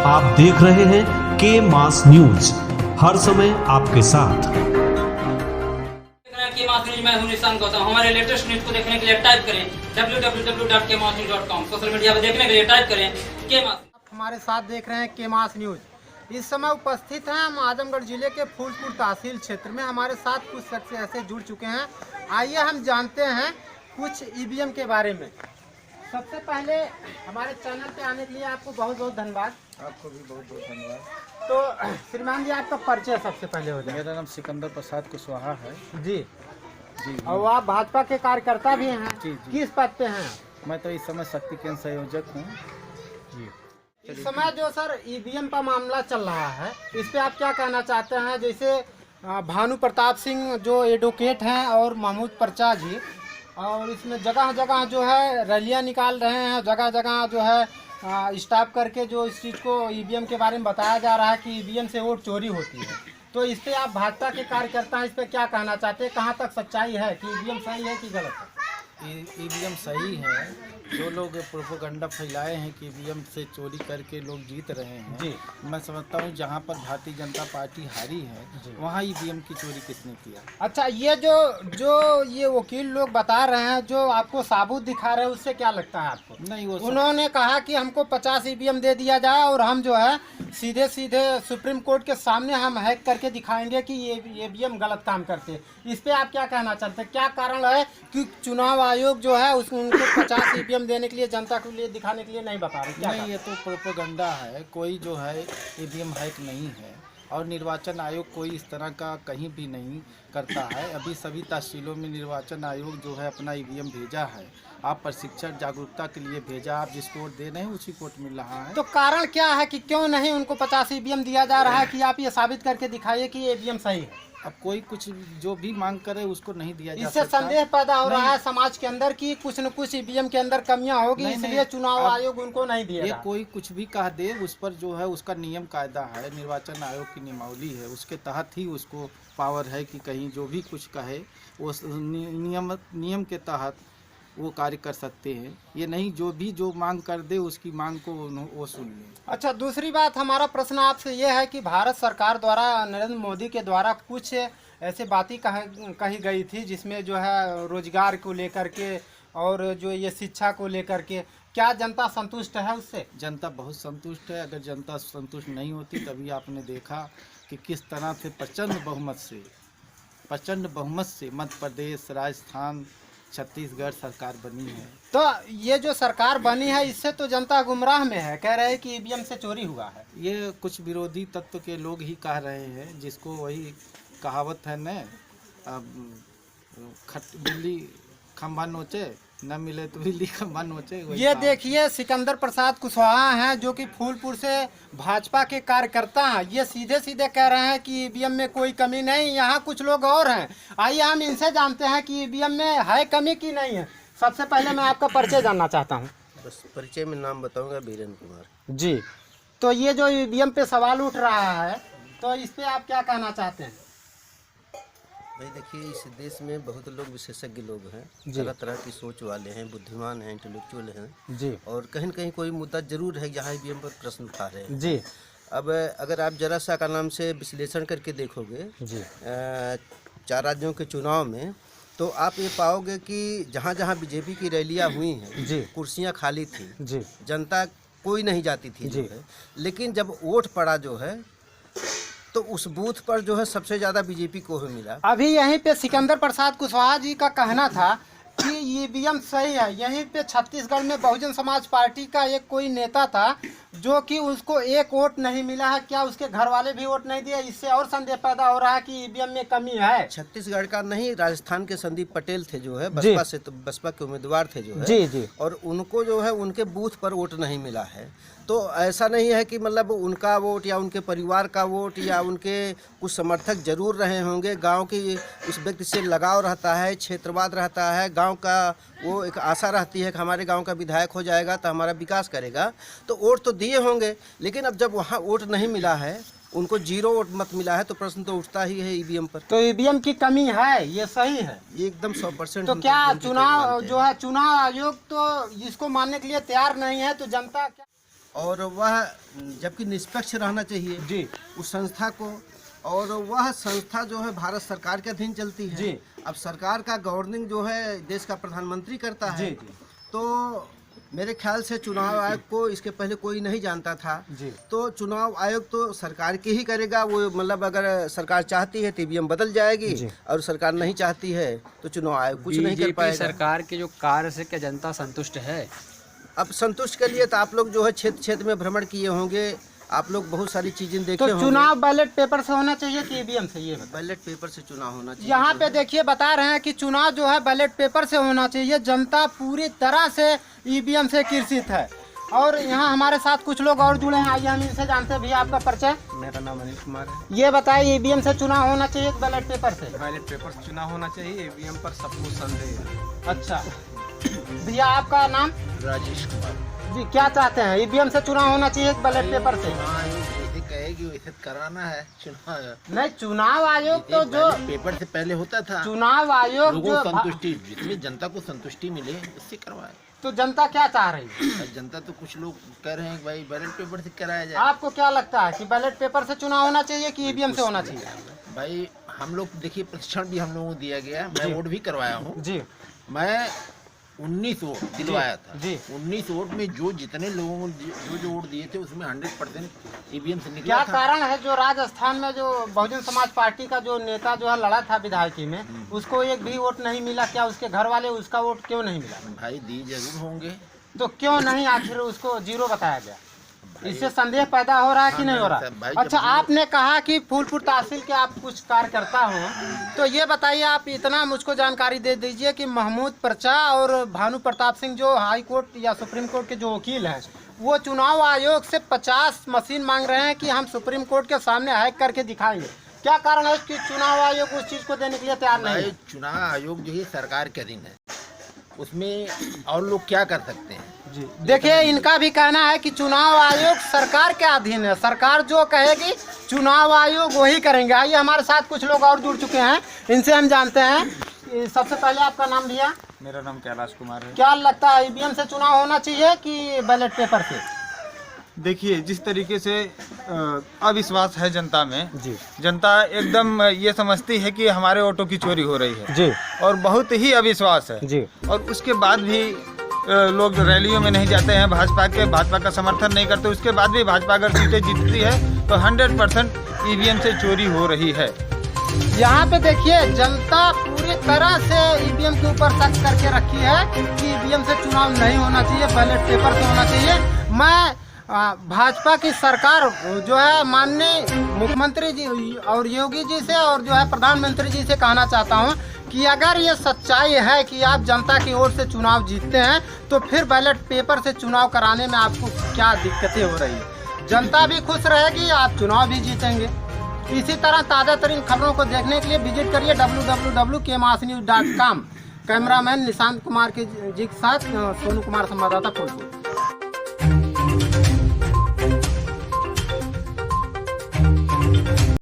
आप देख रहे हैं के मास न्यूज, हर समय आपके साथ। के मास न्यूज, मैं हूं निशांत गौतम। हमारे लेटेस्ट न्यूज को देखने के लिए टाइप करें www.kmasnews.com। सोशल मीडिया पर देखने के लिए टाइप करें के मास। हमारे साथ देख रहे हैं के मास न्यूज। इस समय उपस्थित हैं हम आजमगढ़ जिले के फूलपुर तहसील क्षेत्र में। हमारे साथ कुछ शख्स ऐसे जुड़ चुके हैं। आइए हम जानते हैं कुछ ईवीएम के बारे में। सबसे पहले हमारे चैनल पे आने के लिए आपको बहुत बहुत धन्यवाद। आपको भी बहुत बहुत धन्यवाद। तो श्रीमान जी, आपका परिचय सबसे पहले हो जाए। मेरा नाम सिकंदर प्रसाद कुशवाहा है। जी जी। और आप भाजपा के कार्यकर्ता भी हैं। जी। किस पद पे हैं? मैं तो इस समय शक्ति केंद्र संयोजक हूँ। जी। इस समय जो सर ईवीएम का मामला चल रहा है, इस पे आप क्या कहना चाहते हैं? जैसे भानु प्रताप सिंह जो एडवोकेट हैं और महमूद परचा जी, और इसमें जगह जगह जो है रैलियां निकाल रहे हैं, जगह जगह जो है स्टाफ करके जो इस चीज़ को ईवीएम के बारे में बताया जा रहा है कि ईवीएम से वोट चोरी होती है। तो इस पे आप भाजपा के कार्यकर्ता हैं, इस पे क्या कहना चाहते हैं? कहाँ तक सच्चाई है कि ईवीएम सही है कि गलत है? ईवीएम सही है। जो लोग प्रोपोगंडा फैलाए हैं कि ईवीएम से चोरी करके लोग जीत रहे हैं, जी। मैं समझता हूँ जहाँ पर भारतीय जनता पार्टी हारी है वहाँ ईवीएम की चोरी किसने किया। अच्छा, ये जो ये वकील लोग बता रहे हैं, जो आपको साबुत दिखा रहे हैं, उससे क्या लगता है आपको? नहीं, वो उन्होंने कहा कि हमको 50 ईवीएम दे दिया जाए और हम जो है सीधे सीधे सुप्रीम कोर्ट के सामने हम हैक करके दिखाएंगे कि ये ईवीएम गलत काम करते हैं। इस पे आप क्या कहना चाहते हैं? क्या कारण है कि चुनाव आयोग जो है उनको 50 ईवीएम देने के लिए, जनता के लिए दिखाने के लिए नहीं बता रहे? क्या नहीं, ये तो प्रोपोगंडा है। कोई जो है ईवीएम हैक नहीं है और निर्वाचन आयोग कोई इस तरह का कहीं भी नहीं करता है। अभी सभी तहसीलों में निर्वाचन आयोग जो है अपना ईवीएम भेजा है। आप प्रशिक्षण जागरूकता के लिए भेजा, आप जिसको वोट दे रहे हैं उसी को वोट मिल रहा है। तो कारण क्या है कि क्यों नहीं उनको 50 ईवीएम दिया जा रहा है? कि आप ये साबित करके दिखाइए कि ये ईवीएम सही है। अब कोई कुछ जो भी मांग करे उसको नहीं दिया जा इससे सकता। संदेह पैदा हो रहा है समाज के अंदर कि कुछ न कुछ ईवीएम के अंदर कमियां होगी, इसलिए चुनाव आयोग उनको नहीं दिया। ये कोई कुछ भी कह दे, उस पर जो है उसका नियम कायदा है, निर्वाचन आयोग की नियमावली है, उसके तहत ही उसको पावर है कि कहीं जो भी कुछ कहे वो नियम के तहत वो कार्य कर सकते हैं। ये नहीं जो मांग कर दे उसकी मांग को वो सुन ले। अच्छा, दूसरी बात, हमारा प्रश्न आपसे ये है कि भारत सरकार द्वारा, नरेंद्र मोदी के द्वारा कुछ ऐसे बातें कही गई थी जिसमें जो है रोजगार को लेकर के और जो ये शिक्षा को लेकर के, क्या जनता संतुष्ट है उससे? जनता बहुत संतुष्ट है। अगर जनता संतुष्ट नहीं होती तभी आपने देखा कि किस तरह से प्रचंड बहुमत से मध्य प्रदेश, राजस्थान, छत्तीसगढ़ सरकार बनी है। तो ये जो सरकार बनी है, इससे तो जनता गुमराह में है। कह रहे हैं कि ईवीएम से चोरी हुआ है। ये कुछ विरोधी तत्व के लोग ही कह रहे हैं, जिसको वही कहावत है न, बिल्ली खंभा नोचे, न मिले तो बिल्ली खंभा नोचे। ये देखिए, सिकंदर प्रसाद कुशवाहा हैं जो कि फूलपुर से भाजपा के कार्यकर्ता हैं। ये सीधे सीधे कह रहे हैं कि ईवीएम में कोई कमी नहीं। यहाँ कुछ लोग और हैं, आइए हम इनसे जानते हैं कि ईवीएम में है कमी की नहीं है। सबसे पहले मैं आपका परिचय जानना चाहता हूँ। बस परिचय में नाम बताऊंगा, बीरेंद्र कुमार जी। तो ये जो ईवीएम पे सवाल उठ रहा है, तो इस पे आप क्या कहना चाहते हैं? भाई देखिए, इस देश में बहुत लोग विशेषज्ञ लोग हैं, तरह तरह की सोच वाले हैं, बुद्धिमान हैं, इंटेलेक्चुअल हैं जी। और कहीं न कहीं कोई मुद्दा जरूर है जहाँ ईवीएम पर प्रश्न उठा रहे हैं जी। अब अगर आप जरा सा का नाम से विश्लेषण करके देखोगे जी 4 राज्यों के चुनाव में, तो आप ये पाओगे कि जहाँ जहाँ बीजेपी की रैलियाँ हुई हैं जी, कुर्सियाँ खाली थी जी, जनता कोई नहीं जाती थी जो है। लेकिन जब वोट पड़ा जो है तो उस बूथ पर जो है सबसे ज़्यादा बीजेपी को ही मिला। अभी यहीं पे सिकंदर प्रसाद कुशवाहा जी का कहना था कि ईवीएम सही है। यहीं पे छत्तीसगढ़ में बहुजन समाज पार्टी का एक कोई नेता था जो कि उसको एक वोट नहीं मिला है। क्या उसके घर वाले भी वोट नहीं दिए? इससे और संदेह पैदा हो रहा है कि ईवीएम में कमी है। छत्तीसगढ़ का नहीं, राजस्थान के संदीप पटेल थे जो है, बसपा से, तो बसपा के उम्मीदवार थे जो है। जी जी। और उनको जो है उनके बूथ पर वोट नहीं मिला है। तो ऐसा नहीं है कि मतलब उनका वोट या उनके परिवार का वोट या उनके कुछ समर्थक जरूर रहे होंगे। गांव की उस व्यक्ति से लगाव रहता है, क्षेत्रवाद रहता है, गांव का वो एक आशा रहती है कि हमारे गांव का विधायक हो जाएगा तो हमारा विकास करेगा, तो वोट तो दिए होंगे। लेकिन अब जब वहाँ वोट नहीं मिला है, उनको 0 वोट मत मिला है, तो प्रश्न तो उठता ही है ईवीएम पर। तो ईवीएम की कमी है, ये सही है? ये एकदम 100%। तो क्या चुनाव जो है, चुनाव आयोग तो इसको मानने के लिए तैयार नहीं है, तो जनता क्या? और वह जबकि निष्पक्ष रहना चाहिए जी उस संस्था को, और वह संस्था जो है भारत सरकार के अधीन चलती है। जी। अब सरकार का गवर्निंग जो है देश का प्रधानमंत्री करता है। जी, जी। तो मेरे ख्याल से चुनाव आयोग को इसके पहले कोई नहीं जानता था। जी। तो चुनाव आयोग तो सरकार की ही करेगा, वो मतलब अगर सरकार चाहती है तो ईवीएम बदल जाएगी, जी। और सरकार नहीं चाहती है तो चुनाव आयोग कुछ नहीं कर बीजेपी पाएगा। सरकार के जो कार्य से क्या जनता संतुष्ट है? अब संतुष्ट के लिए तो आप लोग जो है क्षेत्र क्षेत्र में भ्रमण किए होंगे, आप लोग बहुत सारी चीजें देखे तो होंगे। चुनाव बैलेट पेपर से होना चाहिए कि ईवीएम से, ये बताइए। बैलेट पेपर से चुनाव होना चाहिए। यहाँ पे देखिए बता रहे हैं कि चुनाव जो है बैलेट पेपर से होना चाहिए। जनता पूरी तरह से ईवीएम से कृषित है। और यहाँ हमारे साथ कुछ लोग और जुड़े हैं, आइए हम इनसे जानते हैं। भैया आपका परिचय? मेरा नाम अनिल कुमार है। ये बताइए, ईवीएम से चुनाव होना चाहिए कि बैलेट पेपर से? बैलेट पेपर से चुनाव होना चाहिए, ईवीएम पर सब कुछ संदेह है। अच्छा भैया आपका नाम? राजेश कुमार जी, क्या चाहते हैं, ईवीएम से चुनाव होना चाहिए कि बैलेट पेपर से? जैसे कहेगी वैसे कराना है चुनाव। नहीं, चुनाव आयोग तो जो पेपर से पहले होता था, चुनाव आयोग लोगों जो को संतुष्टि, जितनी जनता को संतुष्टि मिले उससे करवाए। तो जनता क्या चाह रही है? और जनता तो कुछ लोग कह रहे हैं कि भाई बैलेट पेपर से कराया जाए। आपको क्या लगता है कि बैलेट पेपर से चुनाव होना चाहिए कि ईवीएम से होना चाहिए? भाई हम लोग देखिए, प्रशिक्षण भी हम लोगों को दिया गया, मैं वोट भी करवाया हूँ। जी। मैं 19 वोट दिलवाया था। जी। 19 वोट में जो जितने लोगों को जो वोट दिए थे उसमें 100% ईवीएम से निकला क्या था। कारण है जो राजस्थान में जो बहुजन समाज पार्टी का जो नेता जो है लड़ा था विधायकी में, उसको एक भी वोट नहीं मिला? क्या उसके घर वाले उसका वोट क्यों नहीं मिला? भाई दिए जरूर होंगे। तो क्यों नहीं आखिर उसको जीरो बताया गया? इससे संदेह पैदा हो रहा है कि नहीं हो रहा? भाई, अच्छा, आपने कहा कि फूलपुर तहसील के आप कुछ कार्यकर्ता हो, तो ये बताइए, आप इतना मुझको जानकारी दे दीजिए कि महमूद पर्चा और भानु प्रताप सिंह जो हाई कोर्ट या सुप्रीम कोर्ट के जो वकील हैं, वो चुनाव आयोग से 50 मशीन मांग रहे हैं कि हम सुप्रीम कोर्ट के सामने हैक करके दिखाएंगे। क्या कारण है कि चुनाव आयोग उस चीज़ को देने के लिए तैयार नहीं है? चुनाव आयोग जो है सरकार के अधीन है, उसमें और लोग क्या कर सकते हैं? जी, देखिए इनका भी कहना है कि चुनाव आयोग सरकार के अधीन है, सरकार जो कहेगी चुनाव आयोग वही करेंगे। आइए हमारे साथ कुछ लोग और जुड़ चुके हैं, इनसे हम जानते हैं। सबसे पहले आपका नाम भैया? मेरा नाम कैलाश कुमार है। क्या लगता है, ईवीएम से चुनाव होना चाहिए कि बैलेट पेपर से? देखिए, जिस तरीके से अविश्वास है जनता में, जी। जनता एकदम ये समझती है कि हमारे ऑटो की चोरी हो रही है जी। और बहुत ही अविश्वास है। जी। और उसके बाद भी लोग रैलियों में नहीं जाते हैं, भाजपा का समर्थन नहीं करते। उसके बाद भी भाजपा अगर सीटें जीतती है तो 100% ईवीएम से चोरी हो रही है। यहाँ पे देखिए जनता पूरी तरह से ईवीएम के ऊपर शक करके रखी है कि ईवीएम से चुनाव नहीं होना चाहिए, बैलेट पेपर से होना चाहिए। मैं भाजपा की सरकार जो है माननीय मुख्यमंत्री जी और योगी जी से और जो है प्रधानमंत्री जी से कहना चाहता हूं कि अगर ये सच्चाई है कि आप जनता की ओर से चुनाव जीतते हैं, तो फिर बैलेट पेपर से चुनाव कराने में आपको क्या दिक्कतें हो रही है? जनता भी खुश रहेगी, आप चुनाव भी जीतेंगे। इसी तरह ताज़ा तरीन खबरों को देखने के लिए विजिट करिए www.kmasnews.com। कैमरामैन निशांत कुमार के जी के साथ सोनू कुमार, संवाददाता फूलपुर।